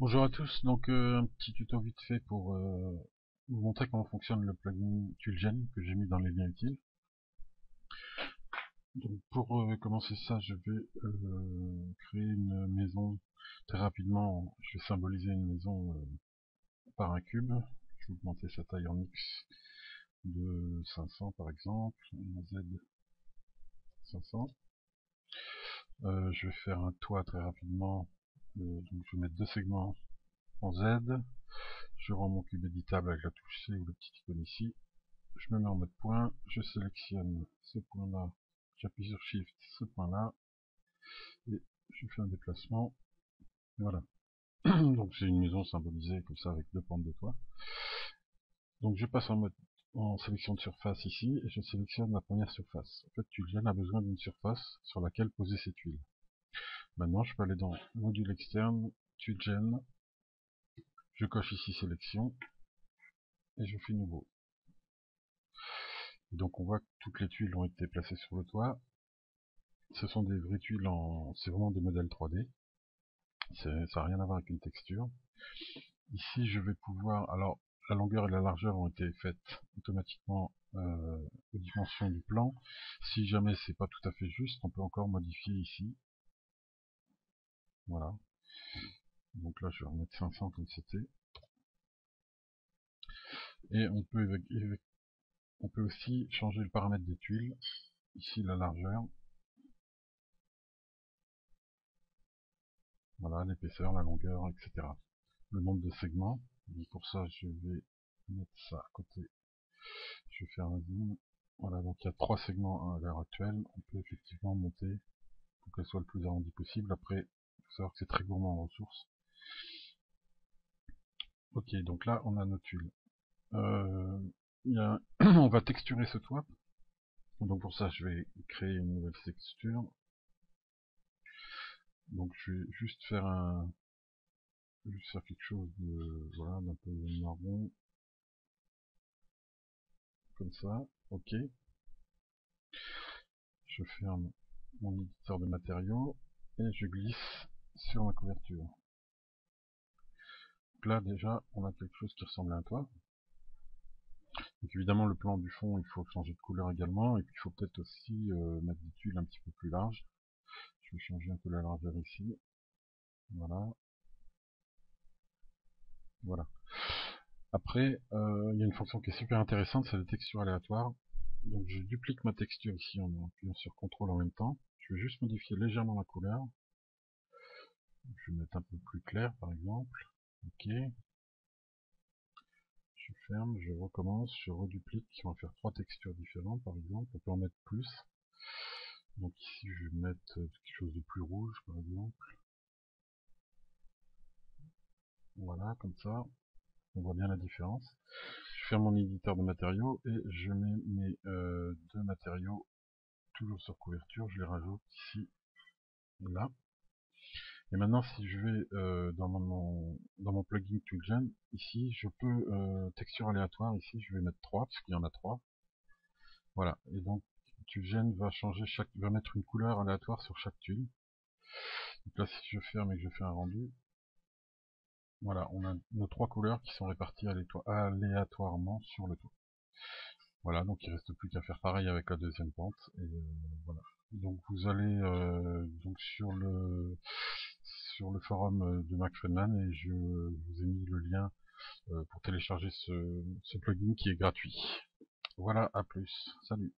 Bonjour à tous, donc un petit tuto vite fait pour vous montrer comment fonctionne le plugin Tulgen que j'ai mis dans les liens utiles. Donc pour commencer ça, je vais créer une maison très rapidement. Je vais symboliser une maison par un cube. Je vais augmenter sa taille en X de 500 par exemple, en Z 500. Je vais faire un toit très rapidement. Donc je vais mettre deux segments en Z. Je rends mon cube éditable avec la touche C ou le petit icône ici. Je me mets en mode point, je sélectionne ce point-là, j'appuie sur Shift, ce point-là, et je fais un déplacement. Voilà. Donc j'ai une maison symbolisée comme ça avec deux pentes de toit. Donc je passe en sélection de surface ici, et je sélectionne la première surface. En fait, Tulgen a besoin d'une surface sur laquelle poser ses tuiles. Maintenant, je peux aller dans Module externe, Tulgen, je coche ici sélection, et je fais nouveau. Et donc on voit que toutes les tuiles ont été placées sur le toit. Ce sont des vraies tuiles c'est vraiment des modèles 3D. Ça n'a rien à voir avec une texture. Ici, je vais pouvoir, alors la longueur et la largeur ont été faites automatiquement aux dimensions du plan. Si jamais c'est pas tout à fait juste, on peut encore modifier ici. Voilà. Donc là, je vais remettre 500 comme c'était. Et on peut aussi changer le paramètre des tuiles. Ici, la largeur. Voilà, l'épaisseur, la longueur, etc. Le nombre de segments. Donc pour ça, je vais mettre ça à côté. Je vais faire un zoom. Voilà, donc il y a 3 segments à l'heure actuelle. On peut effectivement monter pour qu'elle soit le plus arrondie possible. Après, il faut savoir que c'est très gourmand en ressources. Ok, donc là, on a nos tuiles. On va texturer ce toit. Donc pour ça, je vais créer une nouvelle texture. Donc je vais juste faire quelque chose de, voilà, d'un peu marron. Comme ça. Ok. Je ferme mon éditeur de matériaux et je glisse sur ma couverture. Donc là déjà on a quelque chose qui ressemble à un toit. Donc évidemment le plan du fond il faut changer de couleur également, et puis il faut peut-être aussi mettre des tuiles un petit peu plus larges. Je vais changer un peu la largeur ici. Voilà. Voilà. Après il y a une fonction qui est super intéressante, c'est la texture aléatoire. Donc je duplique ma texture ici en appuyant sur CTRL en même temps. Je vais juste modifier légèrement la couleur. Je vais mettre un peu plus clair par exemple. Ok. Je ferme, je recommence, je reduplique, on va faire 3 textures différentes par exemple, on peut en mettre plus. Donc ici je vais mettre quelque chose de plus rouge par exemple. Voilà, comme ça, on voit bien la différence. Je ferme mon éditeur de matériaux et je mets mes deux matériaux toujours sur couverture, je les rajoute ici et là. Et maintenant si je vais dans mon plugin Tulgen, ici je peux texture aléatoire, ici je vais mettre 3 parce qu'il y en a 3. Voilà, et donc Tulgen va mettre une couleur aléatoire sur chaque tuile. Donc là, si je ferme et que je fais un rendu, voilà, on a nos 3 couleurs qui sont réparties aléatoirement sur le toit. Voilà, donc il reste plus qu'à faire pareil avec la deuxième pente. Et voilà. Donc vous allez donc sur le forum de Mac Friedman, et je vous ai mis le lien pour télécharger ce plugin qui est gratuit. Voilà, à plus. Salut.